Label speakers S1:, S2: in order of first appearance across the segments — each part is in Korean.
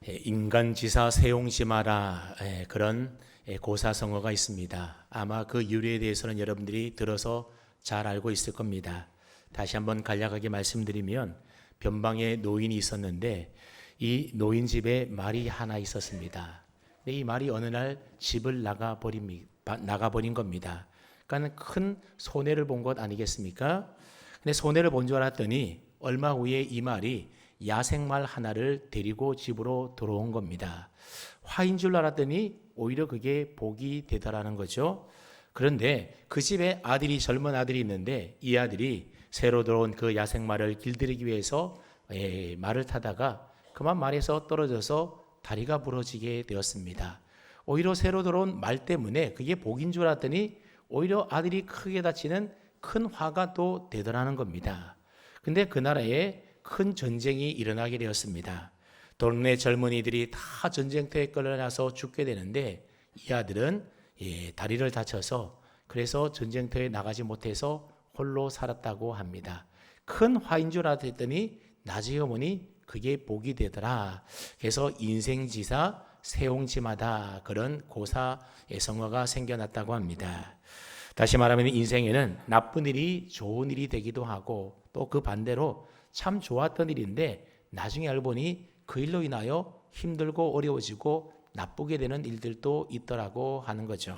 S1: 인간지사 세용지마라 그런 고사성어가 있습니다. 아마 그 유래에 대해서는 여러분들이 들어서 잘 알고 있을 겁니다. 다시 한번 간략하게 말씀드리면 변방에 노인이 있었는데 이 노인 집에 말이 하나 있었습니다. 근데 이 말이 어느 날 집을 나가버린 겁니다. 그러니까 큰 손해를 본 것 아니겠습니까? 근데 손해를 본 줄 알았더니 얼마 후에 이 말이 야생말 하나를 데리고 집으로 들어온 겁니다. 화인 줄 알았더니 오히려 그게 복이 되더라는 거죠. 그런데 그 집에 젊은 아들이 있는데 이 아들이 새로 들어온 그 야생말을 길들이기 위해서 말을 타다가 그만 말에서 떨어져서 다리가 부러지게 되었습니다. 오히려 새로 들어온 말 때문에 그게 복인 줄 알았더니 오히려 아들이 크게 다치는 큰 화가 또 되더라는 겁니다. 근데 그 나라에 큰 전쟁이 일어나게 되었습니다. 동네 젊은이들이 다 전쟁터에 끌려나서 죽게 되는데 이 아들은 다리를 다쳐서 그래서 전쟁터에 나가지 못해서 홀로 살았다고 합니다. 큰 화인 줄 알았더니 나중에 보니 그게 복이 되더라. 그래서 인생지사 세옹지마다 그런 고사의 성어가 생겨났다고 합니다. 다시 말하면 인생에는 나쁜 일이 좋은 일이 되기도 하고 또 그 반대로 참 좋았던 일인데 나중에 알고 보니 그 일로 인하여 힘들고 어려워지고 나쁘게 되는 일들도 있더라고 하는 거죠.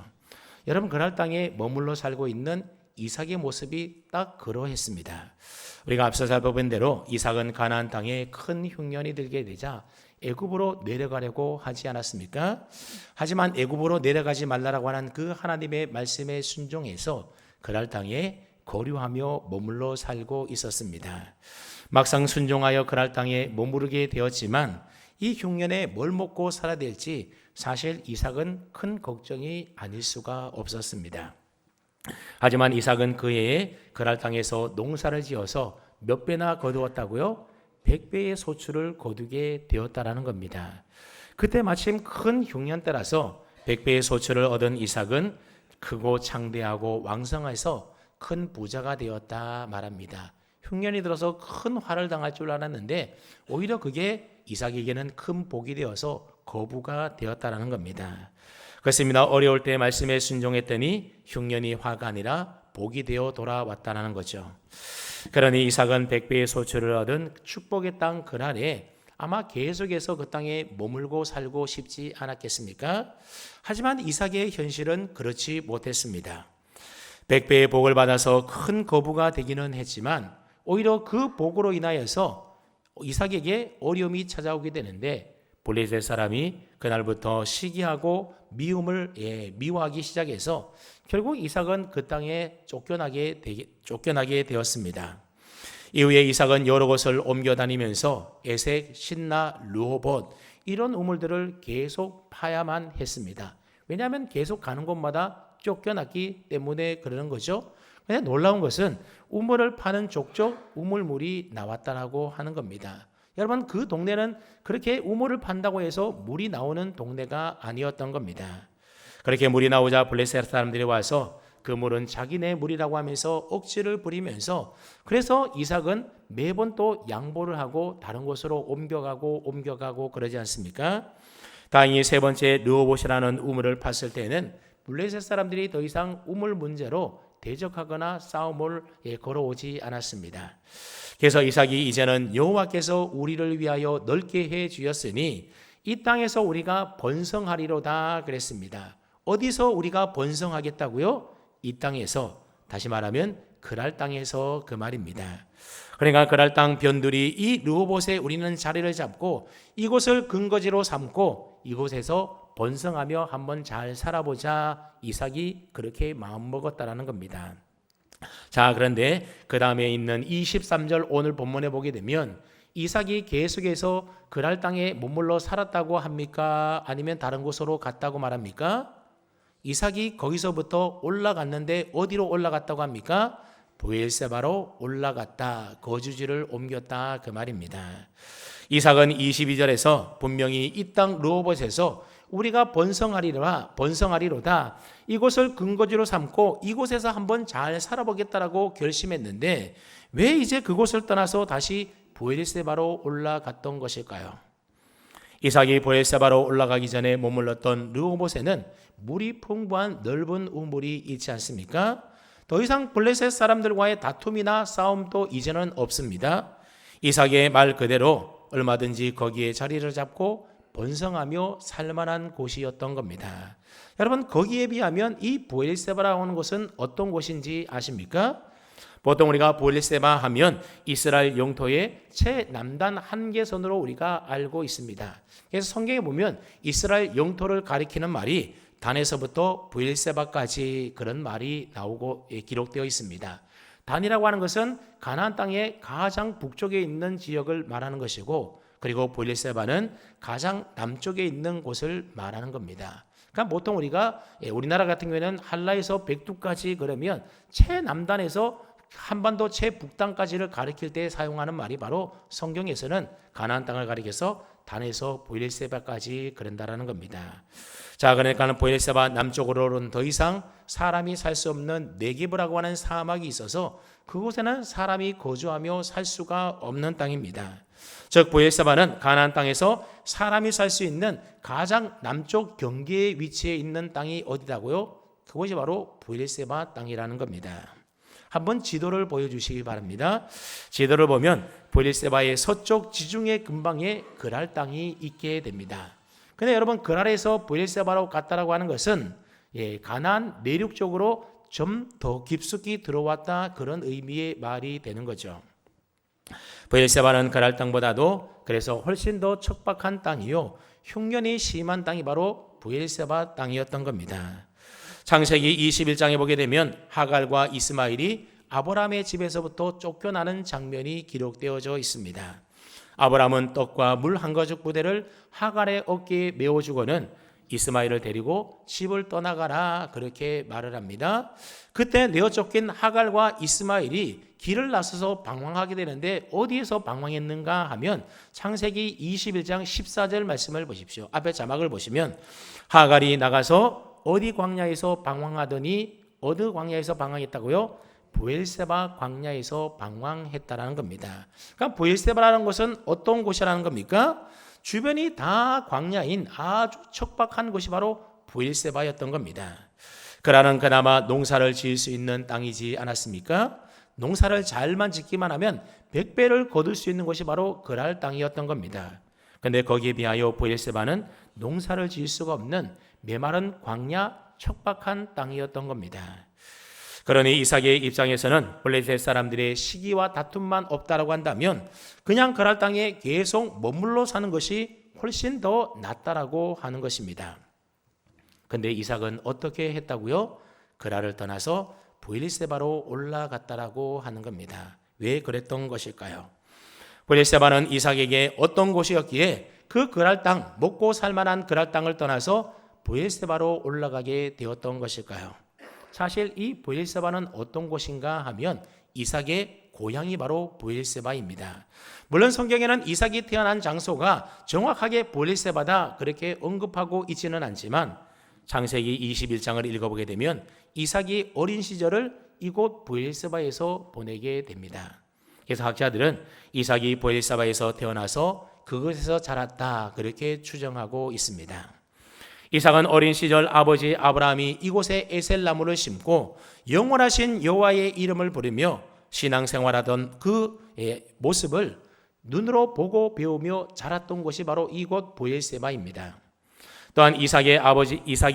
S1: 여러분 그날 땅에 머물러 살고 있는 이삭의 모습이 딱 그러했습니다. 우리가 앞서 살펴본 대로 이삭은 가나안 땅에 큰 흉년이 들게 되자 애굽으로 내려가려고 하지 않았습니까? 하지만 애굽으로 내려가지 말라라고 하는 그 하나님의 말씀에 순종해서 그날 땅에 거류하며 머물러 살고 있었습니다. 막상 순종하여 그날 땅에 머무르게 되었지만 이 흉년에 뭘 먹고 살아야 될지 사실 이삭은 큰 걱정이 아닐 수가 없었습니다. 하지만 이삭은 그 해에 그날 땅에서 농사를 지어서 몇 배나 거두었다고요? 100배의 소출을 거두게 되었다라는 겁니다. 그때 마침 큰 흉년 때라서 100배의 소출을 얻은 이삭은 크고 창대하고 왕성해서 큰 부자가 되었다 말합니다. 흉년이 들어서 큰 화를 당할 줄 알았는데 오히려 그게 이삭에게는 큰 복이 되어서 거부가 되었다라는 겁니다. 그렇습니다. 어려울 때 말씀에 순종했더니 흉년이 화가 아니라 복이 되어 돌아왔다는 거죠. 그러니 이삭은 100배의 소출을 얻은 축복의 땅 그날에 아마 계속해서 그 땅에 머물고 살고 싶지 않았겠습니까? 하지만 이삭의 현실은 그렇지 못했습니다. 100배의 복을 받아서 큰 거부가 되기는 했지만 오히려 그 복으로 인하여서 이삭에게 어려움이 찾아오게 되는데 블레셋 사람이 그날부터 시기하고 미워하기 시작해서 결국 이삭은 그 땅에 쫓겨나게 되었습니다. 이후에 이삭은 여러 곳을 옮겨 다니면서 에색, 신나, 르호봇 이런 우물들을 계속 파야만 했습니다. 왜냐하면 계속 가는 곳마다 쫓겨났기 때문에 그러는 거죠. 근데 놀라운 것은 우물을 파는 족족 우물물이 나왔다라고 하는 겁니다. 여러분 그 동네는 그렇게 우물을 판다고 해서 물이 나오는 동네가 아니었던 겁니다. 그렇게 물이 나오자 블레셋 사람들이 와서 그 물은 자기네 물이라고 하면서 억지를 부리면서 그래서 이삭은 매번 또 양보를 하고 다른 곳으로 옮겨가고 그러지 않습니까? 다행히 세 번째 르호봇이라는 우물을 팠을 때는 블레셋 사람들이 더 이상 우물 문제로 대적하거나 싸움을 걸어오지 않았습니다. 그래서 이삭이 이제는 여호와께서 우리를 위하여 넓게 해 주었으니 이 땅에서 우리가 번성하리로다 그랬습니다. 어디서 우리가 번성하겠다고요? 이 땅에서, 다시 말하면 그랄 땅에서 그 말입니다. 그러니까 그랄 땅 변두리 이 르호봇에 우리는 자리를 잡고 이곳을 근거지로 삼고 이곳에서 번성하며 한번 잘 살아보자. 이삭이 그렇게 마음먹었다라는 겁니다. 자, 그런데 그 다음에 있는 23절 오늘 본문에 보게 되면 이삭이 계속해서 그랄 땅에 머물러 살았다고 합니까? 아니면 다른 곳으로 갔다고 말합니까? 이삭이 거기서부터 올라갔는데 어디로 올라갔다고 합니까? 브엘세바로 올라갔다. 거주지를 옮겼다. 그 말입니다. 이삭은 22절에서 분명히 이 땅 르호봇에서 우리가 번성하리로다. 이곳을 근거지로 삼고 이곳에서 한번 잘 살아보겠다라고 결심했는데 왜 이제 그곳을 떠나서 다시 브엘세바로 올라갔던 것일까요? 이삭이 브엘세바로 올라가기 전에 머물렀던 르호봇에는 물이 풍부한 넓은 우물이 있지 않습니까? 더 이상 블레셋 사람들과의 다툼이나 싸움도 이제는 없습니다. 이삭의 말 그대로 얼마든지 거기에 자리를 잡고 번성하며 살만한 곳이었던 겁니다. 여러분, 거기에 비하면 이 브엘세바라고 하는 곳은 어떤 곳인지 아십니까? 보통 우리가 브엘세바 하면 이스라엘 영토의 최남단 한계선으로 우리가 알고 있습니다. 그래서 성경에 보면 이스라엘 영토를 가리키는 말이 단에서부터 브엘세바까지 그런 말이 나오고 기록되어 있습니다. 단이라고 하는 것은 가나안 땅의 가장 북쪽에 있는 지역을 말하는 것이고, 그리고 브엘세바는 가장 남쪽에 있는 곳을 말하는 겁니다. 그러니까 보통 우리가 우리나라 같은 경우에는 한라에서 백두까지 그러면 최남단에서 한반도 최북단까지를 가리킬 때 사용하는 말이 바로 성경에서는 가나안 땅을 가리켜서 단에서 브엘세바까지 그런다라는 겁니다. 자, 그러니까 브엘세바 남쪽으로는 더 이상 사람이 살 수 없는 네게브라고 하는 사막이 있어서 그곳에는 사람이 거주하며 살 수가 없는 땅입니다. 즉 브엘세바는 가나안 땅에서 사람이 살 수 있는 가장 남쪽 경계에 위치해 있는 땅이 어디라고요? 그것이 바로 브엘세바 땅이라는 겁니다. 한번 지도를 보여주시기 바랍니다. 지도를 보면 브엘세바의 서쪽 지중해 근방에 그랄 땅이 있게 됩니다. 근데 여러분, 그랄에서 브엘세바로 갔다라고 하는 것은 가나안 내륙 쪽으로 좀 더 깊숙이 들어왔다, 그런 의미의 말이 되는 거죠. 브엘세바는 그랄 땅보다도 그래서 훨씬 더 척박한 땅이요, 흉년이 심한 땅이 바로 브엘세바 땅이었던 겁니다. 창세기 21장에 보게 되면 하갈과 이스마엘이 아브라함의 집에서부터 쫓겨나는 장면이 기록되어져 있습니다. 아브라함은 떡과 물 한 가죽 부대를 하갈의 어깨에 메워주고는 이스마엘을 데리고 집을 떠나가라, 그렇게 말을 합니다. 그때 내어 쫓긴 하갈과 이스마엘이 길을 나서서 방황하게 되는데 어디에서 방황했는가 하면 창세기 21장 14절 말씀을 보십시오. 앞에 자막을 보시면 하갈이 나가서 어디 광야에서 방황하더니, 어느 광야에서 방황했다고요? 브엘세바 광야에서 방황했다라는 겁니다. 그러니까 브엘세바라는 것은 어떤 곳이라는 겁니까? 주변이 다 광야인 아주 척박한 곳이 바로 브엘세바였던 겁니다. 그라는 그나마 농사를 지을 수 있는 땅이지 않았습니까? 농사를 잘만 짓기만 하면 100배를 거둘 수 있는 곳이 바로 그랄 땅이었던 겁니다. 그런데 거기에 비하여 브엘세바는 농사를 지을 수가 없는 메마른 광야 척박한 땅이었던 겁니다. 그러니 이삭의 입장에서는 블레셋 사람들의 시기와 다툼만 없다라고 한다면 그냥 그랄 땅에 계속 머물러 사는 것이 훨씬 더 낫다라고 하는 것입니다. 그런데 이삭은 어떻게 했다고요? 그랄을 떠나서 브엘세바로 올라갔다라고 하는 겁니다. 왜 그랬던 것일까요? 브엘세바는 이삭에게 어떤 곳이었기에 그 그랄 땅, 먹고 살만한 그랄 땅을 떠나서 브엘세바로 올라가게 되었던 것일까요? 사실 이 브엘세바는 어떤 곳인가 하면 이삭의 고향이 바로 브엘세바입니다. 물론 성경에는 이삭이 태어난 장소가 정확하게 브엘세바다 그렇게 언급하고 있지는 않지만 창세기 21장을 읽어보게 되면 이삭이 어린 시절을 이곳 브엘세바에서 보내게 됩니다. 그래서 학자들은 이삭이 브엘세바에서 태어나서 그곳에서 자랐다, 그렇게 추정하고 있습니다. 이삭은 어린 시절 아버지 아브라함이 이곳에 에셀나무를 심고 영원하신 여호와의 이름을 부르며 신앙생활하던 그 모습을 눈으로 보고 배우며 자랐던 곳이 바로 이곳 브엘세바입니다. 또한 이삭이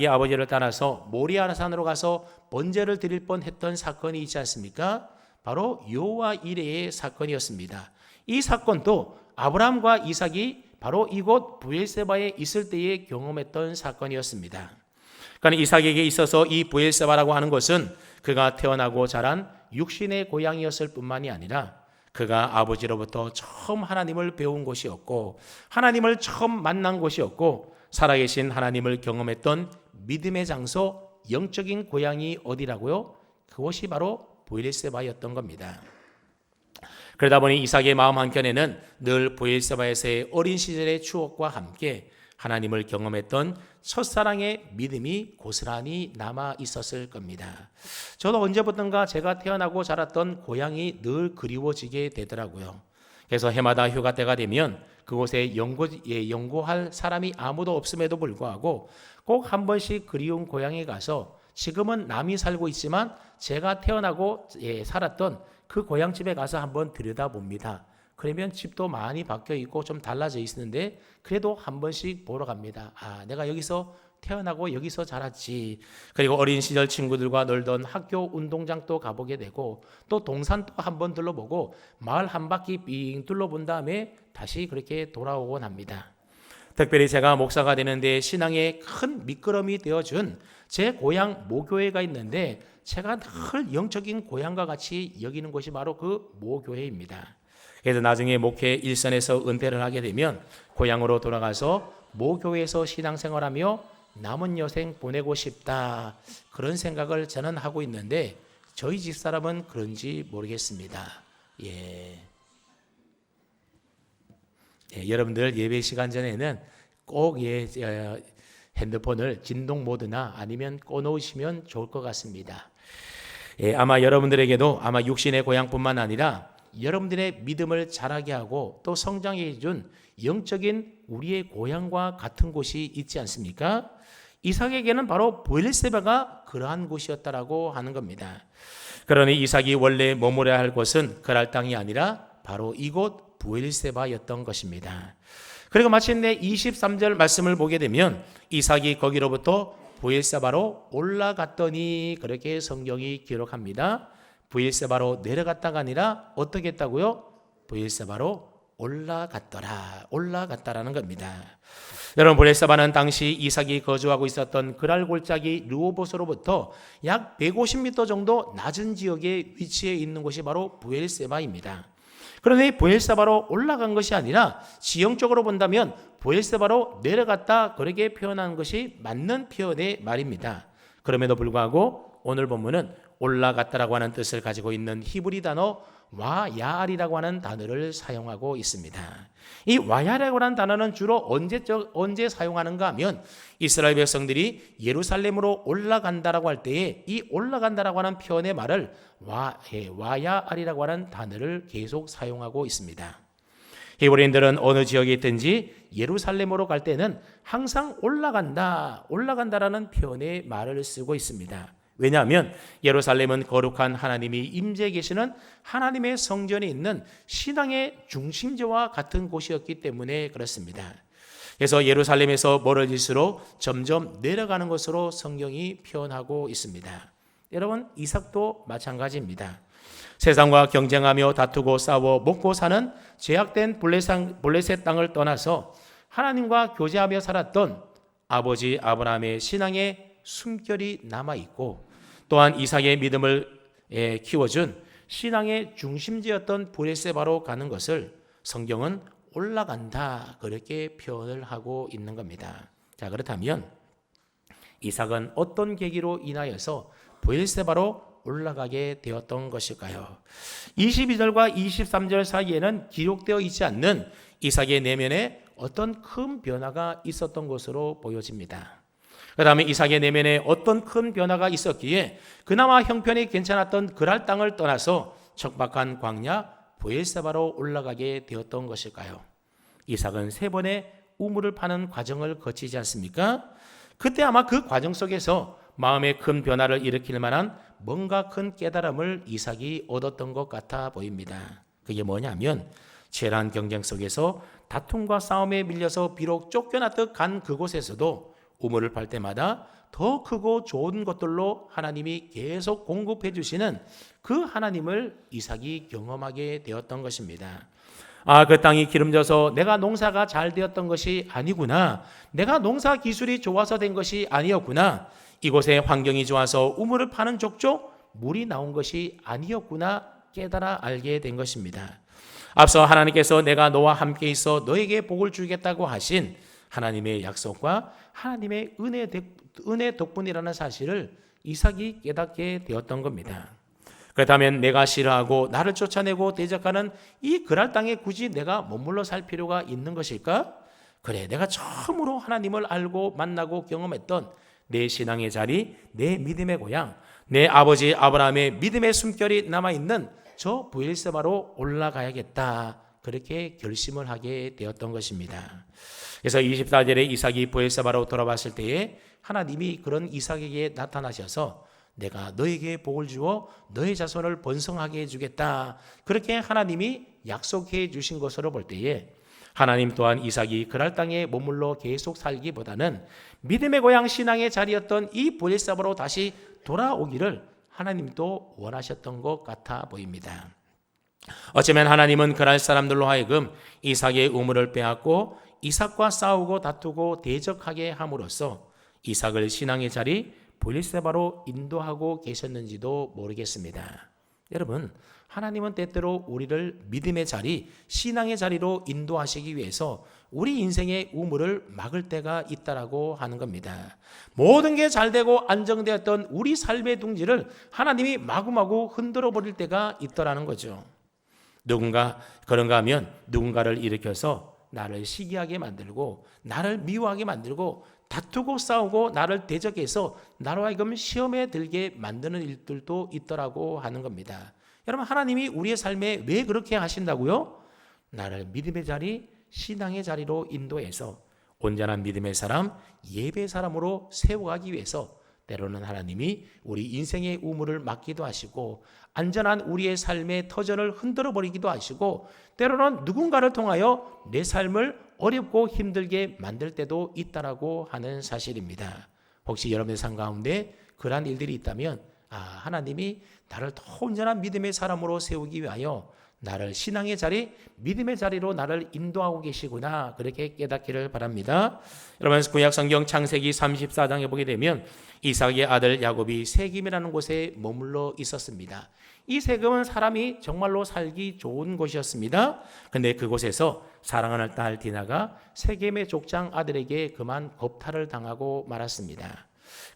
S1: 아버지를 따라서 모리아산으로 가서 번제를 드릴 뻔했던 사건이 있지 않습니까? 바로 여호와 이레의 사건이었습니다. 이 사건도 아브라함과 이삭이 바로 이곳 브엘세바에 있을 때에 경험했던 사건이었습니다. 그러니까 이삭에게 있어서 이 브엘세바라고 하는 것은 그가 태어나고 자란 육신의 고향이었을 뿐만이 아니라 그가 아버지로부터 처음 하나님을 배운 곳이었고 하나님을 처음 만난 곳이었고 살아계신 하나님을 경험했던 믿음의 장소, 영적인 고향이 어디라고요? 그것이 바로 브엘세바였던 겁니다. 그러다 보니 이삭의 마음 한켠에는 늘 브엘세바에서의 어린 시절의 추억과 함께 하나님을 경험했던 첫사랑의 믿음이 고스란히 남아 있었을 겁니다. 저도 언제부턴가 제가 태어나고 자랐던 고향이 늘 그리워지게 되더라고요. 그래서 해마다 휴가 때가 되면 그곳에 연구할 사람이 아무도 없음에도 불구하고 꼭 한 번씩 그리운 고향에 가서 지금은 남이 살고 있지만 제가 태어나고 살았던 그 고향집에 가서 한번 들여다봅니다. 그러면 집도 많이 바뀌어 있고 좀 달라져 있는데 그래도 한 번씩 보러 갑니다. 아, 내가 여기서 태어나고 여기서 자랐지. 그리고 어린 시절 친구들과 놀던 학교 운동장도 가보게 되고 또 동산도 한번 둘러보고 마을 한 바퀴 빙 둘러본 다음에 다시 그렇게 돌아오곤 합니다. 특별히 제가 목사가 되는데 신앙의 큰 미끄럼이 되어준 제 고향 모교회가 있는데 제가 늘 영적인 고향과 같이 여기는 곳이 바로 그 모교회입니다. 그래서 나중에 목회 일선에서 은퇴를 하게 되면 고향으로 돌아가서 모교회에서 신앙생활하며 남은 여생 보내고 싶다, 그런 생각을 저는 하고 있는데 저희 집사람은 그런지 모르겠습니다. 여러분들 예배 시간 전에는 꼭 핸드폰을 진동 모드나 아니면 꺼놓으시면 좋을 것 같습니다. 아마 여러분들에게도 아마 육신의 고향뿐만 아니라 여러분들의 믿음을 자라게 하고 또 성장해 준 영적인 우리의 고향과 같은 곳이 있지 않습니까? 이삭에게는 바로 브엘세바가 그러한 곳이었다라고 하는 겁니다. 그러니 이삭이 원래 머물러야 할 곳은 그랄 땅이 아니라 바로 이곳 브엘세바였던 것입니다. 그리고 마침내 23절 말씀을 보게 되면 이삭이 거기로부터 브엘세바로 올라갔더니 그렇게 성경이 기록합니다. 브엘세바로 내려갔다가 아니라 어떻게 했다고요? 브엘세바로 올라갔다라는 겁니다. 여러분, 브엘세바는 당시 이삭이 거주하고 있었던 그랄 골짜기 르호봇으로부터 약 150m 정도 낮은 지역에 위치해 있는 곳이 바로 브엘세바입니다. 그런데 브엘세바로 올라간 것이 아니라 지형적으로 본다면 브엘세바로 내려갔다, 그렇게 표현한 것이 맞는 표현의 말입니다. 그럼에도 불구하고 오늘 본문은 올라갔다라고 하는 뜻을 가지고 있는 히브리 단어 와야알이라고 하는 단어를 사용하고 있습니다. 이 와야알이라고 하는 단어는 주로 언제 사용하는가 하면 이스라엘 백성들이 예루살렘으로 올라간다라고 할 때에 이 올라간다라고 하는 표현의 말을 와야알이라고 하는 단어를 계속 사용하고 있습니다. 히브리인들은 어느 지역에 있든지 예루살렘으로 갈 때는 항상 올라간다라는 표현의 말을 쓰고 있습니다. 왜냐하면 예루살렘은 거룩한 하나님이 임재해 계시는 하나님의 성전이 있는 신앙의 중심지와 같은 곳이었기 때문에 그렇습니다. 그래서 예루살렘에서 멀어질수록 점점 내려가는 것으로 성경이 표현하고 있습니다. 여러분, 이삭도 마찬가지입니다. 세상과 경쟁하며 다투고 싸워 먹고 사는 죄악된 블레셋 땅을 떠나서 하나님과 교제하며 살았던 아버지 아브라함의 신앙의 숨결이 남아있고 또한 이삭의 믿음을 키워준 신앙의 중심지였던 브엘세바로 가는 것을 성경은 올라간다, 그렇게 표현을 하고 있는 겁니다. 자, 그렇다면 이삭은 어떤 계기로 인하여서 브엘세바로 올라가게 되었던 것일까요? 22절과 23절 사이에는 기록되어 있지 않는 이삭의 내면에 어떤 큰 변화가 있었던 것으로 보여집니다. 그 다음에 이삭의 내면에 어떤 큰 변화가 있었기에 그나마 형편이 괜찮았던 그랄 땅을 떠나서 척박한 광야 브엘세바로 올라가게 되었던 것일까요? 이삭은 3번의 우물을 파는 과정을 거치지 않습니까? 그때 아마 그 과정 속에서 마음에 큰 변화를 일으킬 만한 뭔가 큰 깨달음을 이삭이 얻었던 것 같아 보입니다. 그게 뭐냐면 치열한 경쟁 속에서 다툼과 싸움에 밀려서 비록 쫓겨났듯 간 그곳에서도 우물을 팔 때마다 더 크고 좋은 것들로 하나님이 계속 공급해 주시는 그 하나님을 이삭이 경험하게 되었던 것입니다. 아, 그 땅이 기름져서 내가 농사가 잘 되었던 것이 아니구나. 내가 농사 기술이 좋아서 된 것이 아니었구나. 이곳의 환경이 좋아서 우물을 파는 족족 물이 나온 것이 아니었구나 깨달아 알게 된 것입니다. 앞서 하나님께서 내가 너와 함께 있어 너에게 복을 주겠다고 하신 하나님의 약속과 하나님의 은혜 덕분이라는 사실을 이삭이 깨닫게 되었던 겁니다. 그렇다면 내가 싫어하고 나를 쫓아내고 대적하는 이 그랄 땅에 굳이 내가 머물러 살 필요가 있는 것일까? 그래, 내가 처음으로 하나님을 알고 만나고 경험했던 내 신앙의 자리, 내 믿음의 고향, 내 아버지 아브라함의 믿음의 숨결이 남아있는 저 브엘세바로 올라가야겠다, 그렇게 결심을 하게 되었던 것입니다. 그래서 24절에 이삭이 브엘세바로 돌아왔을 때에 하나님이 그런 이삭에게 나타나셔서 내가 너에게 복을 주어 너의 자손을 번성하게 해주겠다. 그렇게 하나님이 약속해 주신 것으로 볼 때에 하나님 또한 이삭이 그랄 땅에 머물러 계속 살기보다는 믿음의 고향 신앙의 자리였던 이 브엘세바로 다시 돌아오기를 하나님도 원하셨던 것 같아 보입니다. 어쩌면 하나님은 그랄 사람들로 하여금 이삭의 우물을 빼앗고 이삭과 싸우고 다투고 대적하게 함으로써 이삭을 신앙의 자리 브엘세바로 인도하고 계셨는지도 모르겠습니다. 여러분, 하나님은 때때로 우리를 믿음의 자리, 신앙의 자리로 인도하시기 위해서 우리 인생의 우물을 막을 때가 있다라고 하는 겁니다. 모든 게 잘되고 안정되었던 우리 삶의 둥지를 하나님이 마구마구 흔들어 버릴 때가 있더라는 거죠. 그런가 하면 누군가를 일으켜서 나를 시기하게 만들고 나를 미워하게 만들고 다투고 싸우고 나를 대적해서 나로 하여금 시험에 들게 만드는 일들도 있더라고 하는 겁니다. 여러분, 하나님이 우리의 삶에 왜 그렇게 하신다고요? 나를 믿음의 자리, 신앙의 자리로 인도해서 온전한 믿음의 사람, 예배의 사람으로 세워가기 위해서 때로는 하나님이 우리 인생의 우물을 막기도 하시고 안전한 우리의 삶의 터전을 흔들어 버리기도 하시고 때로는 누군가를 통하여 내 삶을 어렵고 힘들게 만들 때도 있다라고 하는 사실입니다. 혹시 여러분의 삶 가운데 그러한 일들이 있다면 하나님이 나를 더 온전한 믿음의 사람으로 세우기 위하여 나를 신앙의 자리, 믿음의 자리로 나를 인도하고 계시구나, 그렇게 깨닫기를 바랍니다. 여러분, 구약 성경 창세기 34장에 보게 되면 이삭의 아들 야곱이 세겜이라는 곳에 머물러 있었습니다. 이 세겜은 사람이 정말로 살기 좋은 곳이었습니다. 그런데 그곳에서 사랑하는 딸 디나가 세겜의 족장 아들에게 그만 겁탈을 당하고 말았습니다.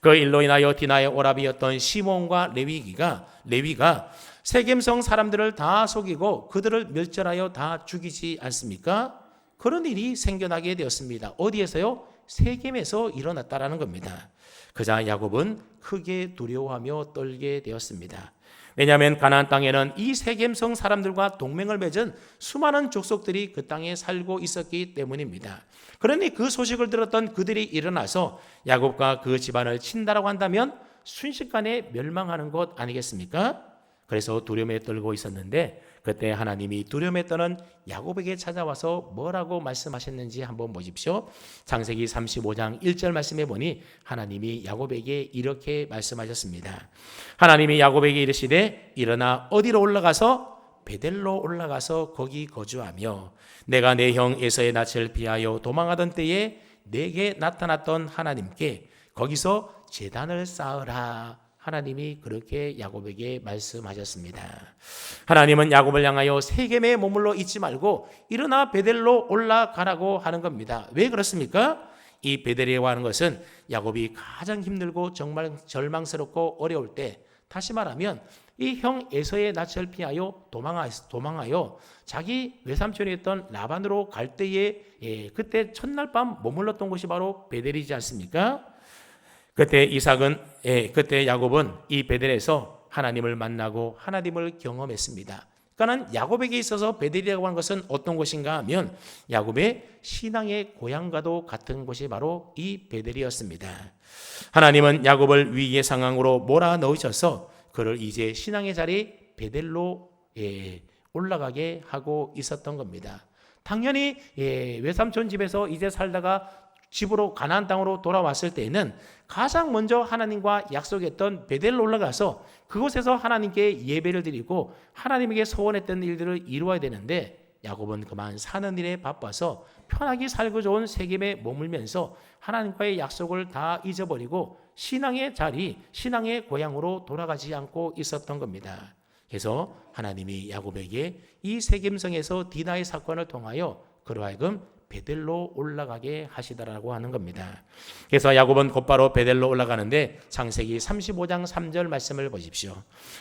S1: 그 일로 인하여 디나의 오라비였던 시몬과 레위가 세겜성 사람들을 다 속이고 그들을 멸절하여 다 죽이지 않습니까? 그런 일이 생겨나게 되었습니다. 어디에서요? 세겜에서 일어났다라는 겁니다. 그자 야곱은 크게 두려워하며 떨게 되었습니다. 왜냐하면 가나안 땅에는 이 세겜성 사람들과 동맹을 맺은 수많은 족속들이 그 땅에 살고 있었기 때문입니다. 그러니 그 소식을 들었던 그들이 일어나서 야곱과 그 집안을 친다라고 한다면 순식간에 멸망하는 것 아니겠습니까? 그래서 두려움에 떨고 있었는데 그때 하나님이 두려움에 떠는 야곱에게 찾아와서 뭐라고 말씀하셨는지 한번 보십시오. 창세기 35장 1절 말씀해 보니 하나님이 야곱에게 이렇게 말씀하셨습니다. 하나님이 야곱에게 이르시되 일어나 어디로 올라가서 베델로 올라가서 거기 거주하며 내가 내 형 에서의 낯을 피하여 도망하던 때에 내게 나타났던 하나님께 거기서 제단을 쌓으라. 하나님이 그렇게 야곱에게 말씀하셨습니다. 하나님은 야곱을 향하여 세겜에 머물러 있지 말고 일어나 베델로 올라가라고 하는 겁니다. 왜 그렇습니까? 이 베델이라고 하는 것은 야곱이 가장 힘들고 정말 절망스럽고 어려울 때, 다시 말하면 이 형 에서의 낯을 피하여 도망하여 자기 외삼촌이었던 라반으로 갈 때에 그때 첫날 밤 머물렀던 곳이 바로 베델이지 않습니까? 그때 야곱은 이 베델에서 하나님을 만나고 하나님을 경험했습니다. 그러니까 야곱에게 있어서 베델이라고 하는 것은 어떤 곳인가 하면 야곱의 신앙의 고향과도 같은 곳이 바로 이 베델이었습니다. 하나님은 야곱을 위기의 상황으로 몰아넣으셔서 그를 이제 신앙의 자리 베델로 올라가게 하고 있었던 겁니다. 당연히 외삼촌 집에서 이제 살다가 집으로 가나안 땅으로 돌아왔을 때에는 가장 먼저 하나님과 약속했던 베델로 올라가서 그곳에서 하나님께 예배를 드리고 하나님에게 소원했던 일들을 이루어야 되는데 야곱은 그만 사는 일에 바빠서 편하게 살고 좋은 세겜에 머물면서 하나님과의 약속을 다 잊어버리고 신앙의 자리, 신앙의 고향으로 돌아가지 않고 있었던 겁니다. 그래서 하나님이 야곱에게 이 세겜성에서 디나의 사건을 통하여 그로 하여금 베델로 올라가게 하시더라고 하는 겁니다. 그래서 야곱은 곧바로 베델로 올라가는데 창세기 35장 3절 말씀을 보십시오.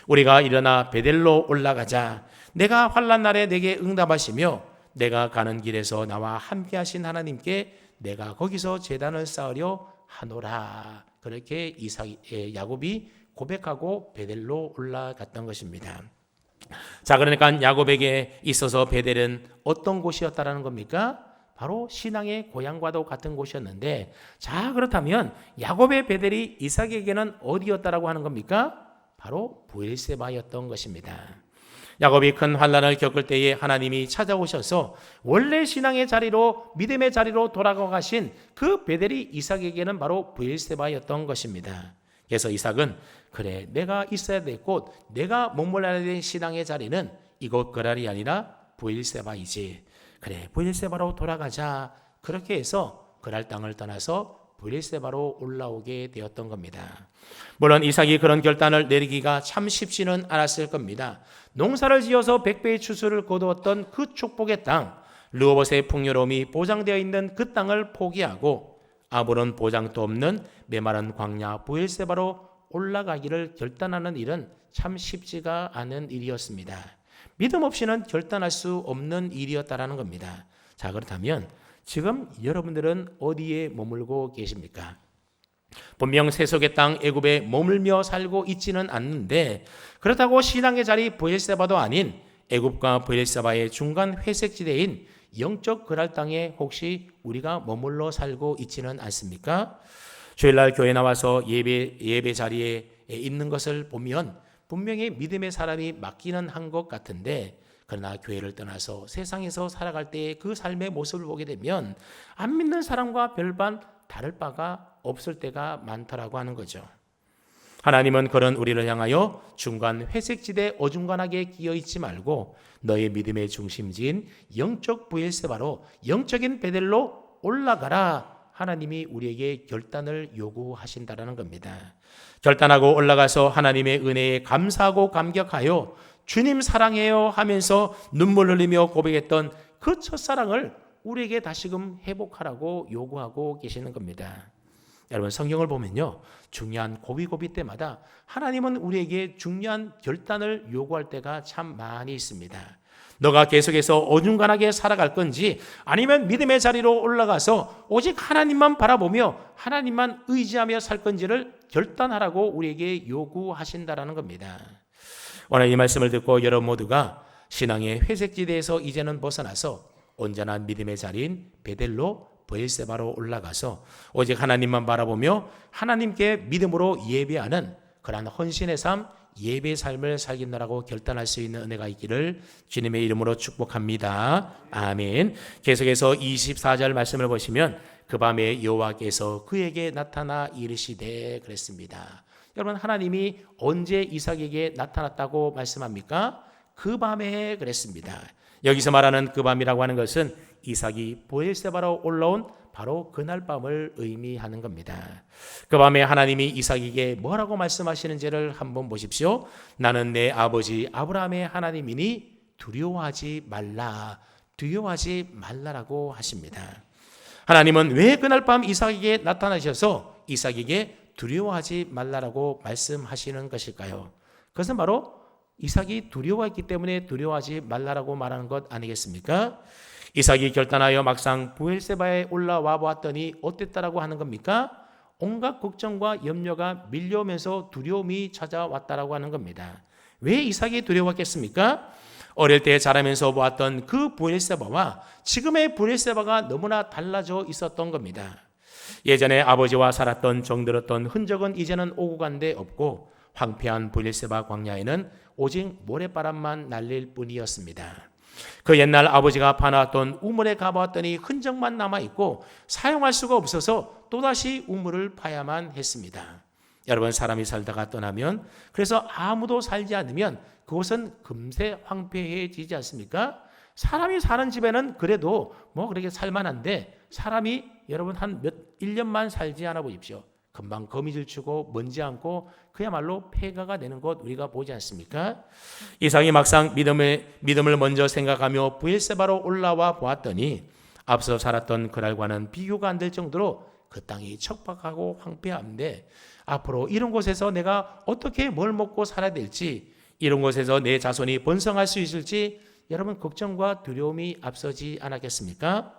S1: 우리가 일어나 베델로 올라가자. 내가 환난 날에 내게 응답하시며 내가 가는 길에서 나와 함께 하신 하나님께 내가 거기서 제단을 쌓으려 하노라. 그렇게 야곱이 고백하고 베델로 올라갔던 것입니다. 자, 그러니까 야곱에게 있어서 베델은 어떤 곳이었다라는 겁니까? 바로 신앙의 고향과도 같은 곳이었는데, 자, 그렇다면 야곱의 베델이 이삭에게는 어디였다라고 하는 겁니까? 바로 브엘세바였던 것입니다. 야곱이 큰 환난을 겪을 때에 하나님이 찾아오셔서 원래 신앙의 자리로, 믿음의 자리로 돌아가 가신 그 베델이 이삭에게는 바로 브엘세바였던 것입니다. 그래서 이삭은 그래, 내가 있어야 될 곳, 내가 머물러야 될 신앙의 자리는 이곳 거랄이 아니라 브엘세바이지. 그래, 브엘세바로 돌아가자. 그렇게 해서 거랄 땅을 떠나서 브엘세바로 올라오게 되었던 겁니다. 물론 이삭이 그런 결단을 내리기가 참 쉽지는 않았을 겁니다. 농사를 지어서 100배의 추수를 거두었던 그 축복의 땅, 르호봇의 풍요로움이 보장되어 있는 그 땅을 포기하고 아무런 보장도 없는 메마른 광야 브엘세바로 올라가기를 결단하는 일은 참 쉽지가 않은 일이었습니다. 믿음 없이는 결단할 수 없는 일이었다라는 겁니다. 자, 그렇다면 지금 여러분들은 어디에 머물고 계십니까? 분명 세속의 땅 애굽에 머물며 살고 있지는 않는데, 그렇다고 신앙의 자리 브엘세바도 아닌 애굽과 브엘세바의 중간 회색지대인 영적 그랄 땅에 혹시 우리가 머물러 살고 있지는 않습니까? 주일날 교회 나와서 예배 자리에 있는 것을 보면 분명히 믿음의 사람이 맞기는 한 것 같은데, 그러나 교회를 떠나서 세상에서 살아갈 때의 그 삶의 모습을 보게 되면 안 믿는 사람과 별반 다를 바가 없을 때가 많다라고 하는 거죠. 하나님은 그런 우리를 향하여 중간 회색지대 어중간하게 끼어 있지 말고 너의 믿음의 중심지인 영적 브엘세바로, 영적인 베델로 올라가라. 하나님이 우리에게 결단을 요구하신다라는 겁니다. 결단하고 올라가서 하나님의 은혜에 감사하고 감격하여 주님 사랑해요 하면서 눈물 흘리며 고백했던 그 첫사랑을 우리에게 다시금 회복하라고 요구하고 계시는 겁니다. 여러분, 성경을 보면요, 중요한 고비고비 때마다 하나님은 우리에게 중요한 결단을 요구할 때가 참 많이 있습니다. 너가 계속해서 어중간하게 살아갈 건지 아니면 믿음의 자리로 올라가서 오직 하나님만 바라보며 하나님만 의지하며 살 건지를 결단하라고 우리에게 요구하신다라는 겁니다. 오늘 이 말씀을 듣고 여러분 모두가 신앙의 회색지대에서 이제는 벗어나서 온전한 믿음의 자리인 베델로 브엘세바로 올라가서 오직 하나님만 바라보며 하나님께 믿음으로 예배하는 그러한 헌신의 삶, 예배의 삶을 살겠노라고 결단할 수 있는 은혜가 있기를 주님의 이름으로 축복합니다. 아멘. 계속해서 24절 말씀을 보시면 그 밤에 여호와께서 그에게 나타나 이르시되 그랬습니다. 여러분, 하나님이 언제 이삭에게 나타났다고 말씀합니까? 그 밤에 그랬습니다. 여기서 말하는 그 밤이라고 하는 것은 이삭이 브엘세바로 올라온 바로 그날 밤을 의미하는 겁니다. 그 밤에 하나님이 이삭에게 뭐라고 말씀하시는지를 한번 보십시오. 나는 내 아버지 아브라함의 하나님이니 두려워하지 말라, 두려워하지 말라라고 하십니다. 하나님은 왜 그날 밤 이삭에게 나타나셔서 이삭에게 두려워하지 말라라고 말씀하시는 것일까요? 그것은 바로 이삭이 두려워했기 때문에 두려워하지 말라라고 말하는 것 아니겠습니까? 이삭이 결단하여 막상 브엘세바에 올라와 보았더니 어땠다라고 하는 겁니까? 온갖 걱정과 염려가 밀려오면서 두려움이 찾아왔다라고 하는 겁니다. 왜 이삭이 두려웠겠습니까? 어릴 때 자라면서 보았던 그 브엘세바와 지금의 브엘세바가 너무나 달라져 있었던 겁니다. 예전에 아버지와 살았던 정들었던 흔적은 이제는 오고 간 데 없고 황폐한 브엘세바 광야에는 오직 모래바람만 날릴 뿐이었습니다. 그 옛날 아버지가 파놨던 우물에 가보았더니 흔적만 남아있고 사용할 수가 없어서 또다시 우물을 파야만 했습니다. 여러분, 사람이 살다가 떠나면, 그래서 아무도 살지 않으면 그곳은 금세 황폐해지지 않습니까? 사람이 사는 집에는 그래도 뭐 그렇게 살만한데 사람이 여러분 한 1년만 살지 않아 보십시오. 금방 거미줄 치고 먼지 않고 그야말로 폐가가 되는 것 우리가 보지 않습니까? 이삭이 막상 믿음을 먼저 생각하며 브엘세바로 올라와 보았더니 앞서 살았던 그날과는 비교가 안 될 정도로 그 땅이 척박하고 황폐한데 앞으로 이런 곳에서 내가 어떻게 뭘 먹고 살아야 될지, 이런 곳에서 내 자손이 번성할 수 있을지 여러분 걱정과 두려움이 앞서지 않았겠습니까?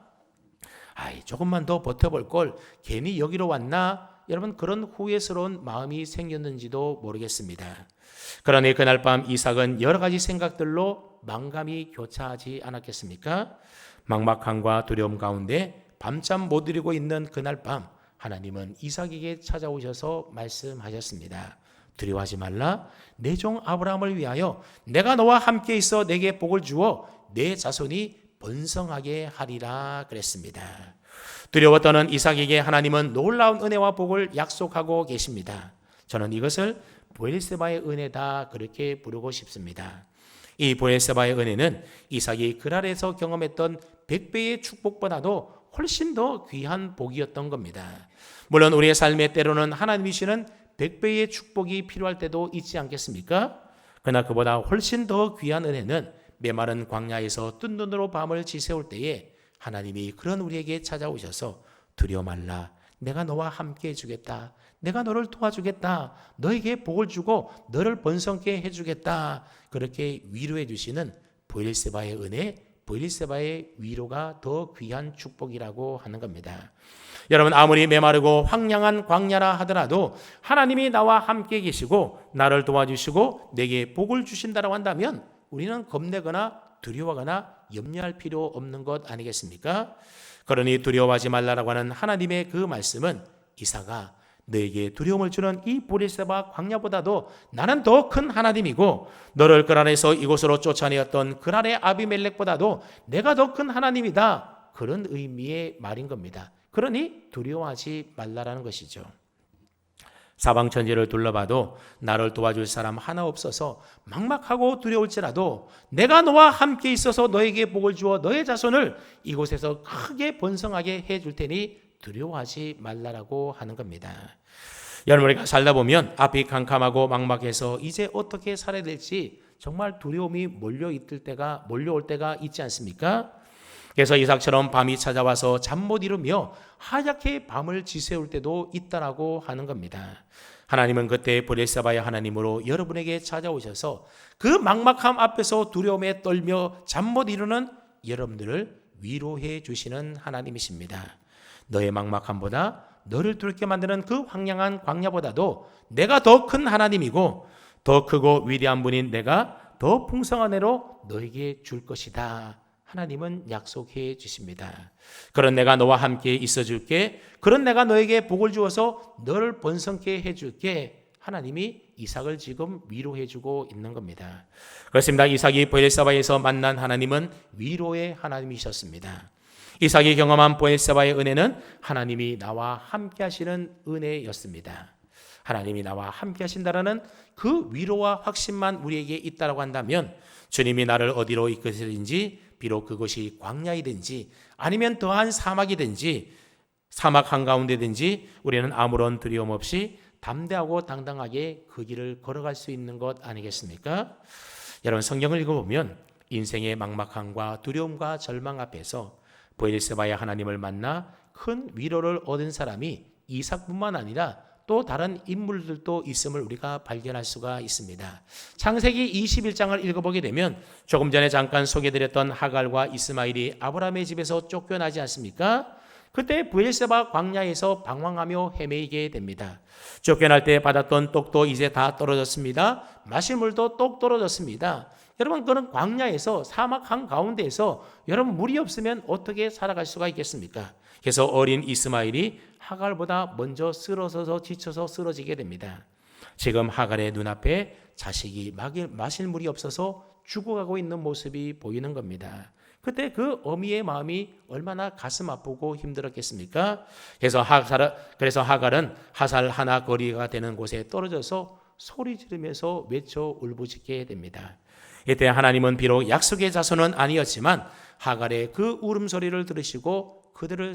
S1: 조금만 더 버텨볼 걸, 괜히 여기로 왔나? 여러분 그런 후회스러운 마음이 생겼는지도 모르겠습니다. 그러니 그날 밤 이삭은 여러 가지 생각들로 망감이 교차하지 않았겠습니까? 막막함과 두려움 가운데 밤잠 못 이루고 있는 그날 밤 하나님은 이삭에게 찾아오셔서 말씀하셨습니다. 두려워하지 말라. 내 종 아브라함을 위하여 내가 너와 함께 있어 내게 복을 주어 내 자손이 번성하게 하리라 그랬습니다. 두려워 떠는 이삭에게 하나님은 놀라운 은혜와 복을 약속하고 계십니다. 저는 이것을 브엘세바의 은혜다 그렇게 부르고 싶습니다. 이 브엘세바의 은혜는 이삭이 그랄에서 경험했던 100배의 축복보다도 훨씬 더 귀한 복이었던 겁니다. 물론 우리의 삶에 때로는 하나님이 주시는 100배의 축복이 필요할 때도 있지 않겠습니까? 그러나 그보다 훨씬 더 귀한 은혜는 메마른 광야에서 뜬 눈으로 밤을 지새울 때에 하나님이 그런 우리에게 찾아오셔서 두려워 말라. 내가 너와 함께 해주겠다. 내가 너를 도와주겠다. 너에게 복을 주고 너를 번성케 해주겠다. 그렇게 위로해 주시는 브엘세바의 은혜, 브엘세바의 위로가 더 귀한 축복이라고 하는 겁니다. 여러분 아무리 메마르고 황량한 광야라 하더라도 하나님이 나와 함께 계시고 나를 도와주시고 내게 복을 주신다고 한다면 우리는 겁내거나 두려워하거나 염려할 필요 없는 것 아니겠습니까? 그러니 두려워하지 말라라고 하는 하나님의 그 말씀은 이삭아 너에게 두려움을 주는 이 브엘세바 광야보다도 나는 더 큰 하나님이고 너를 그랄에서 이곳으로 쫓아내었던 그랄의 아비멜렉보다도 내가 더 큰 하나님이다. 그런 의미의 말인 겁니다. 그러니 두려워하지 말라라는 것이죠. 사방천지를 둘러봐도 나를 도와줄 사람 하나 없어서 막막하고 두려울지라도 내가 너와 함께 있어서 너에게 복을 주어 너의 자손을 이곳에서 크게 번성하게 해줄 테니 두려워하지 말라라고 하는 겁니다. 여러분 우리가 살다 보면 앞이 캄캄하고 막막해서 이제 어떻게 살아야 될지 정말 두려움이 몰려올 때가 있지 않습니까? 그래서 이삭처럼 밤이 찾아와서 잠 못 이루며 하얗게 밤을 지새울 때도 있다라고 하는 겁니다. 하나님은 그때 브엘세바의 하나님으로 여러분에게 찾아오셔서 그 막막함 앞에서 두려움에 떨며 잠 못 이루는 여러분들을 위로해 주시는 하나님이십니다. 너의 막막함보다 너를 두렵게 만드는 그 황량한 광야보다도 내가 더 큰 하나님이고 더 크고 위대한 분인 내가 더 풍성한 애로 너에게 줄 것이다. 하나님은 약속해 주십니다. 그런 내가 너와 함께 있어 줄게. 그런 내가 너에게 복을 주어서 너를 번성케 해줄게. 하나님이 이삭을 지금 위로해 주고 있는 겁니다. 그렇습니다. 이삭이 브엘세바에서 만난 하나님은 위로의 하나님이셨습니다. 이삭이 경험한 브엘세바의 은혜는 하나님이 나와 함께 하시는 은혜였습니다. 하나님이 나와 함께 하신다라는 그 위로와 확신만 우리에게 있다고 한다면 주님이 나를 어디로 이끄시든지 비록 그것이 광야이든지 아니면 더한 사막이든지 사막 한가운데든지 우리는 아무런 두려움 없이 담대하고 당당하게 그 길을 걸어갈 수 있는 것 아니겠습니까? 여러분 성경을 읽어보면 인생의 막막함과 두려움과 절망 앞에서 브엘세바의 하나님을 만나 큰 위로를 얻은 사람이 이삭뿐만 아니라 또 다른 인물들도 있음을 우리가 발견할 수가 있습니다. 창세기 21장을 읽어보게 되면 조금 전에 잠깐 소개드렸던 하갈과 이스마엘이 아브라함의 집에서 쫓겨나지 않습니까? 그때 브엘세바 광야에서 방황하며 헤매이게 됩니다. 쫓겨날 때 받았던 떡도 이제 다 떨어졌습니다. 마실 물도 똑 떨어졌습니다. 여러분 그런 광야에서 사막 한가운데에서 여러분 물이 없으면 어떻게 살아갈 수가 있겠습니까? 그래서 어린 이스마엘이 하갈보다 먼저 쓰러져서 지쳐서 쓰러지게 됩니다. 지금 하갈의 눈앞에 자식이 마실 물이 없어서 죽어가고 있는 모습이 보이는 겁니다. 그때 그 어미의 마음이 얼마나 가슴 아프고 힘들었겠습니까? 그래서 하갈은 하살 하나 거리가 되는 곳에 떨어져서 소리 지르면서 외쳐 울부짖게 됩니다. 이때 하나님은 비록 약속의 자손은 아니었지만 하갈의 그 울음소리를 들으시고 그들을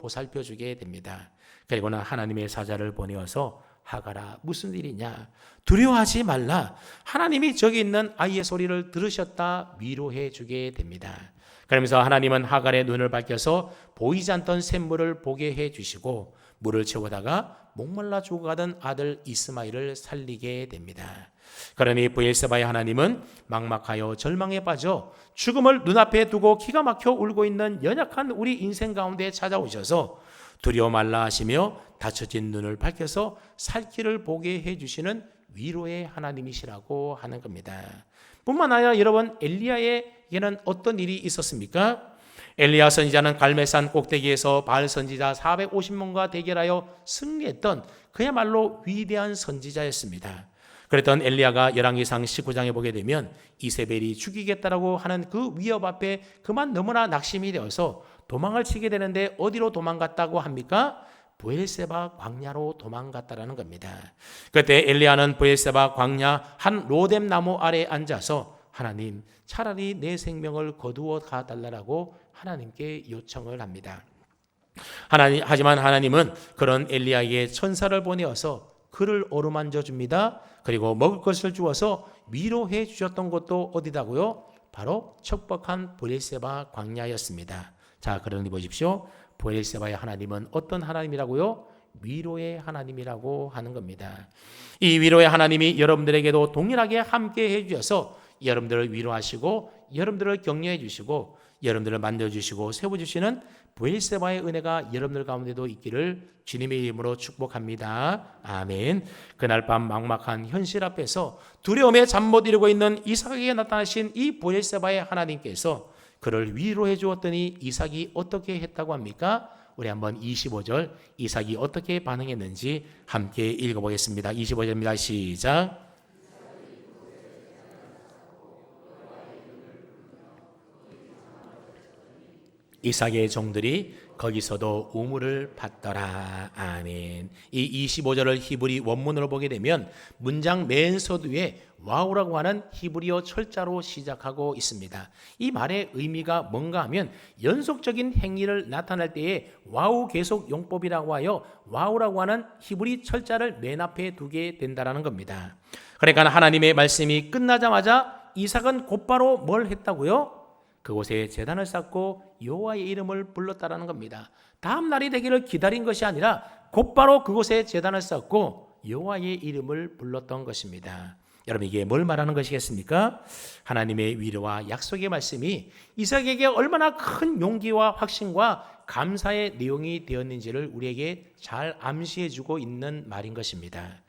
S1: 보살펴 주게 됩니다. 그리고는 하나님의 사자를 보내어서 하갈아 무슨 일이냐 두려워하지 말라. 하나님이 저기 있는 아이의 소리를 들으셨다 위로해 주게 됩니다. 그러면서 하나님은 하갈의 눈을 밝혀서 보이지 않던 샘물을 보게 해 주시고 물을 채우다가 목말라 죽어가던 아들 이스마엘을 살리게 됩니다. 그러니 브엘세바의 하나님은 막막하여 절망에 빠져 죽음을 눈앞에 두고 기가 막혀 울고 있는 연약한 우리 인생 가운데 찾아오셔서 두려워 말라 하시며 닫혀진 눈을 밝혀서 살 길을 보게 해주시는 위로의 하나님이시라고 하는 겁니다. 뿐만 아니라 여러분, 엘리야에게는 어떤 일이 있었습니까? 엘리야 선지자는 갈멜산 꼭대기에서 바알 선지자 450명과 대결하여 승리했던 그야말로 위대한 선지자였습니다. 그랬던 엘리야가 열왕기상 19장에 보게 되면 이세벨이 죽이겠다라고 하는 그 위협 앞에 그만 너무나 낙심이 되어서 도망을 치게 되는데 어디로 도망갔다고 합니까? 브엘세바 광야로 도망갔다라는 겁니다. 그때 엘리야는 브엘세바 광야 한 로뎀 나무 아래에 앉아서 하나님, 차라리 내 생명을 거두어 가달라고 하나님께 요청을 합니다. 하지만 하나님은 그런 엘리야에게 천사를 보내어서 그를 어루만져 줍니다. 그리고 먹을 것을 주어서 위로해 주셨던 것도 어디다고요? 바로 척박한 브엘세바 광야였습니다. 자, 그러니 보십시오. 브엘세바의 하나님은 어떤 하나님이라고요? 위로의 하나님이라고 하는 겁니다. 이 위로의 하나님이 여러분들에게도 동일하게 함께 해주셔서 여러분들을 위로하시고 여러분들을 격려해 주시고 여러분들을 만져주시고 세워주시는 브엘세바의 은혜가 여러분들 가운데도 있기를 주님의 이름으로 축복합니다. 아멘. 그날 밤 막막한 현실 앞에서 두려움에 잠 못 이루고 있는 이삭에게 나타나신 이 브엘세바의 하나님께서 그를 위로해 주었더니 이삭이 어떻게 했다고 합니까? 우리 한번 25절 이삭이 어떻게 반응했는지 함께 읽어보겠습니다. 25절입니다. 시작. 이삭의 종들이 거기서도 우물을 팠더라. 아멘. 이 25절을 히브리 원문으로 보게 되면 문장 맨 서두에 와우라고 하는 히브리어 철자로 시작하고 있습니다. 이 말의 의미가 뭔가 하면 연속적인 행위를 나타낼 때에 와우 계속 용법이라고 하여 와우라고 하는 히브리 철자를 맨 앞에 두게 된다는 겁니다. 그러니까 하나님의 말씀이 끝나자마자 이삭은 곧바로 뭘 했다고요? 그곳에 제단을 쌓고 여호와의 이름을 불렀다라는 겁니다. 다음 날이 되기를 기다린 것이 아니라 곧바로 그곳에 제단을 쌓고 여호와의 이름을 불렀던 것입니다. 여러분, 이게 뭘 말하는 것이겠습니까? 하나님의 위로와 약속의 말씀이 이삭에게 얼마나 큰 용기와 확신과 감사의 내용이 되었는지를 우리에게 잘 암시해주고 있는 말인 것입니다.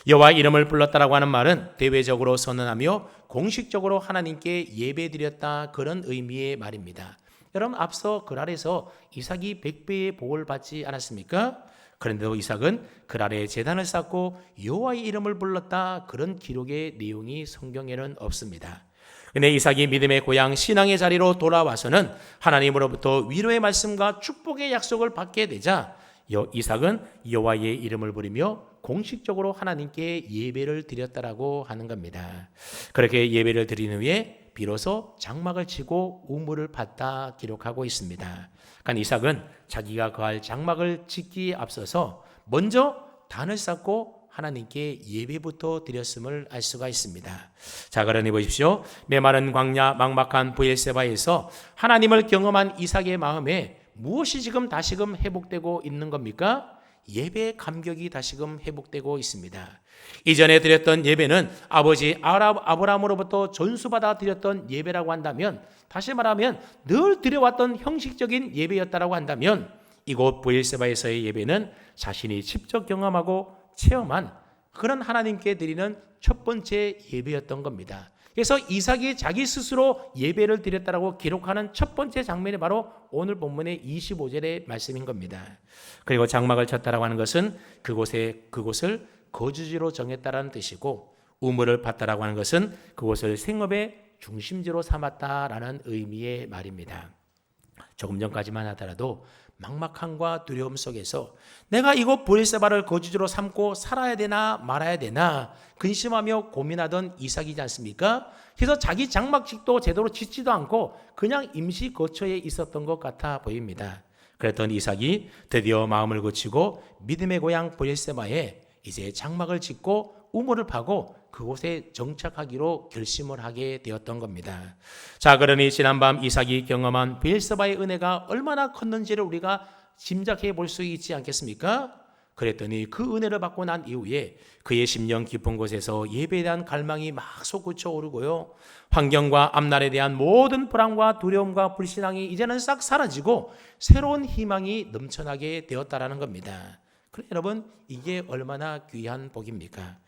S1: 여호와 이름을 불렀다라고 하는 말은 대외적으로 선언하며 공식적으로 하나님께 예배드렸다, 그런 의미의 말입니다. 여러분, 앞서 그랄에서 이삭이 100배의 복을 받지 않았습니까? 그런데도 이삭은 그랄에 제단을 쌓고 여호와의 이름을 불렀다, 그런 기록의 내용이 성경에는 없습니다. 근데 이삭이 믿음의 고향 신앙의 자리로 돌아와서는 하나님으로부터 위로의 말씀과 축복의 약속을 받게 되자 이삭은 여호와의 이름을 부르며 공식적으로 하나님께 예배를 드렸다라고 하는 겁니다. 그렇게 예배를 드린 후에 비로소 장막을 치고 우물을 팠다 기록하고 있습니다. 그러니까 이삭은 자기가 거할 장막을 짓기에 앞서서 먼저 단을 쌓고 하나님께 예배부터 드렸음을 알 수가 있습니다. 자, 그러니 보십시오. 메마른 광야 막막한 브엘세바에서 하나님을 경험한 이삭의 마음에 무엇이 지금 다시금 회복되고 있는 겁니까? 예배의 감격이 다시금 회복되고 있습니다. 이전에 드렸던 예배는 아버지 아브라함으로부터 전수받아 드렸던 예배라고 한다면, 다시 말하면 늘 드려왔던 형식적인 예배였다라고 한다면, 이곳 브엘세바에서의 예배는 자신이 직접 경험하고 체험한 그런 하나님께 드리는 첫 번째 예배였던 겁니다. 그래서 이삭이 자기 스스로 예배를 드렸다라고 기록하는 첫 번째 장면이 바로 오늘 본문의 25절의 말씀인 겁니다. 그리고 장막을 쳤다라고 하는 것은 그곳을 거주지로 정했다라는 뜻이고, 우물을 팠다라고 하는 것은 그곳을 생업의 중심지로 삼았다라는 의미의 말입니다. 조금 전까지만 하더라도 막막함과 두려움 속에서 내가 이곳 브엘세바를 거주지로 삼고 살아야 되나 말아야 되나 근심하며 고민하던 이삭이지 않습니까? 그래서 자기 장막집도 제대로 짓지도 않고 그냥 임시 거처에 있었던 것 같아 보입니다. 그랬던 이삭이 드디어 마음을 고치고 믿음의 고향 브엘세바에 이제 장막을 짓고 우물을 파고 그곳에 정착하기로 결심을 하게 되었던 겁니다. 자, 그러니 지난밤 이삭이 경험한 브엘세바의 은혜가 얼마나 컸는지를 우리가 짐작해 볼 수 있지 않겠습니까? 그랬더니 그 은혜를 받고 난 이후에 그의 심령 깊은 곳에서 예배에 대한 갈망이 막 솟구쳐 오르고요. 환경과 앞날에 대한 모든 불안과 두려움과 불신앙이 이제는 싹 사라지고 새로운 희망이 넘쳐나게 되었다라는 겁니다. 그래 여러분, 이게 얼마나 귀한 복입니까?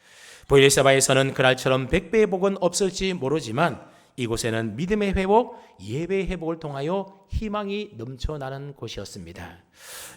S1: 보엘세바에서는 그날처럼 100배의 복은 없을지 모르지만 이곳에는 믿음의 회복, 예배의 회복을 통하여 희망이 넘쳐나는 곳이었습니다.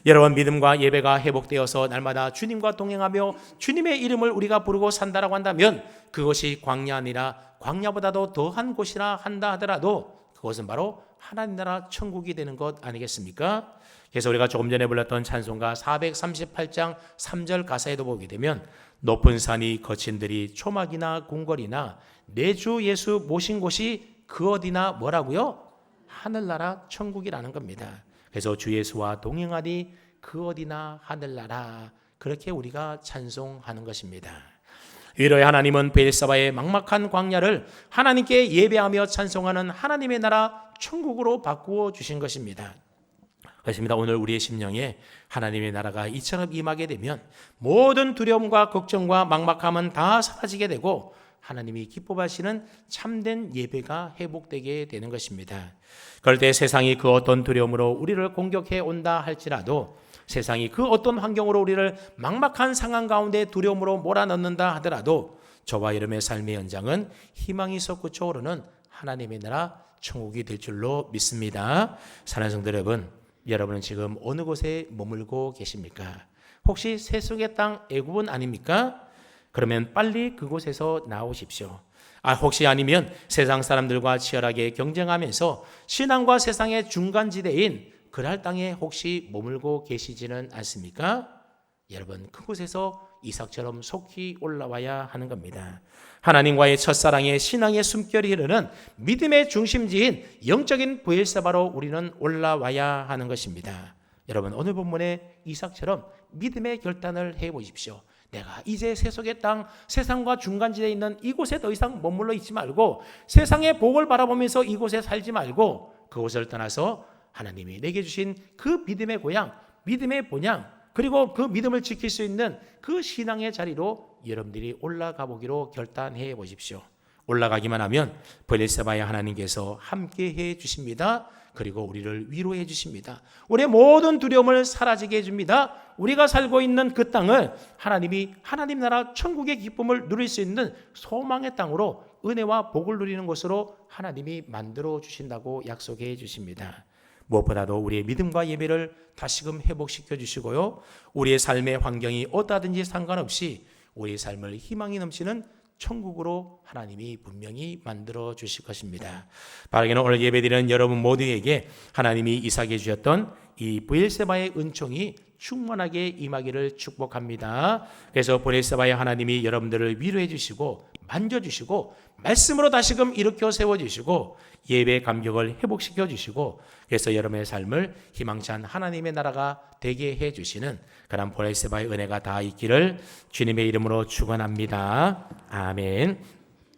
S1: 여러분, 믿음과 예배가 회복되어서 날마다 주님과 동행하며 주님의 이름을 우리가 부르고 산다라고 한다면 그것이 광야 아니라 광야보다도 더한 곳이라 한다 하더라도 그것은 바로 하나님 나라 천국이 되는 것 아니겠습니까? 그래서 우리가 조금 전에 불렀던 찬송가 438장 3절 가사에도 보게 되면 높은 산이 거친 들이 초막이나 궁궐이나 내 주 예수 모신 곳이 그 어디나 뭐라고요? 하늘나라 천국이라는 겁니다. 그래서 주 예수와 동행하니 그 어디나 하늘나라, 그렇게 우리가 찬송하는 것입니다. 위로의 하나님은 베엘사바의 막막한 광야를 하나님께 예배하며 찬송하는 하나님의 나라 천국으로 바꾸어 주신 것입니다. 그렇습니다. 오늘 우리의 심령에 하나님의 나라가 이처럼 임하게 되면 모든 두려움과 걱정과 막막함은 다 사라지게 되고 하나님이 기뻐하시는 참된 예배가 회복되게 되는 것입니다. 그럴 때 세상이 그 어떤 두려움으로 우리를 공격해 온다 할지라도, 세상이 그 어떤 환경으로 우리를 막막한 상황 가운데 두려움으로 몰아넣는다 하더라도 저와 여러분의 삶의 연장은 희망이 솟구쳐 오르는 하나님의 나라 천국이 될 줄로 믿습니다. 사랑하는 성도 여러분, 여러분은 지금 어느 곳에 머물고 계십니까? 혹시 세속의 땅 애굽은 아닙니까? 그러면 빨리 그곳에서 나오십시오. 혹시 아니면 세상 사람들과 치열하게 경쟁하면서 신앙과 세상의 중간지대인 그랄 땅에 혹시 머물고 계시지는 않습니까? 여러분, 그곳에서 이삭처럼 속히 올라와야 하는 겁니다. 하나님과의 첫사랑의 신앙의 숨결이 흐르는 믿음의 중심지인 영적인 브엘세바로 우리는 올라와야 하는 것입니다. 여러분, 오늘 본문에 이삭처럼 믿음의 결단을 해보십시오. 내가 이제 세속의 땅, 세상과 중간지대에 있는 이곳에 더 이상 머물러 있지 말고 세상의 복을 바라보면서 이곳에 살지 말고 그곳을 떠나서 하나님이 내게 주신 그 믿음의 고향, 믿음의 본향, 그리고 그 믿음을 지킬 수 있는 그 신앙의 자리로 여러분들이 올라가 보기로 결단해 보십시오. 올라가기만 하면 브엘세바의 하나님께서 함께해 주십니다. 그리고 우리를 위로해 주십니다. 우리의 모든 두려움을 사라지게 해줍니다. 우리가 살고 있는 그 땅을 하나님이 하나님 나라 천국의 기쁨을 누릴 수 있는 소망의 땅으로, 은혜와 복을 누리는 곳으로 하나님이 만들어 주신다고 약속해 주십니다. 무엇보다도 우리의 믿음과 예배를 다시금 회복시켜 주시고요, 우리의 삶의 환경이 어떠하든지 상관없이 우리의 삶을 희망이 넘치는 천국으로 하나님이 분명히 만들어 주실 것입니다. 바라기는 오늘 예배드리는 여러분 모두에게 하나님이 이삭에 주셨던 이 브엘세바의 은총이 충만하게 임하기를 축복합니다. 그래서 브엘세바의 하나님이 여러분들을 위로해 주시고 만져주시고 말씀으로 다시금 일으켜 세워주시고 예배의 감격을 회복시켜 주시고, 그래서 여러분의 삶을 희망찬 하나님의 나라가 되게 해주시는 그런 브엘세바의 은혜가 다 있기를 주님의 이름으로 축원합니다. 아멘.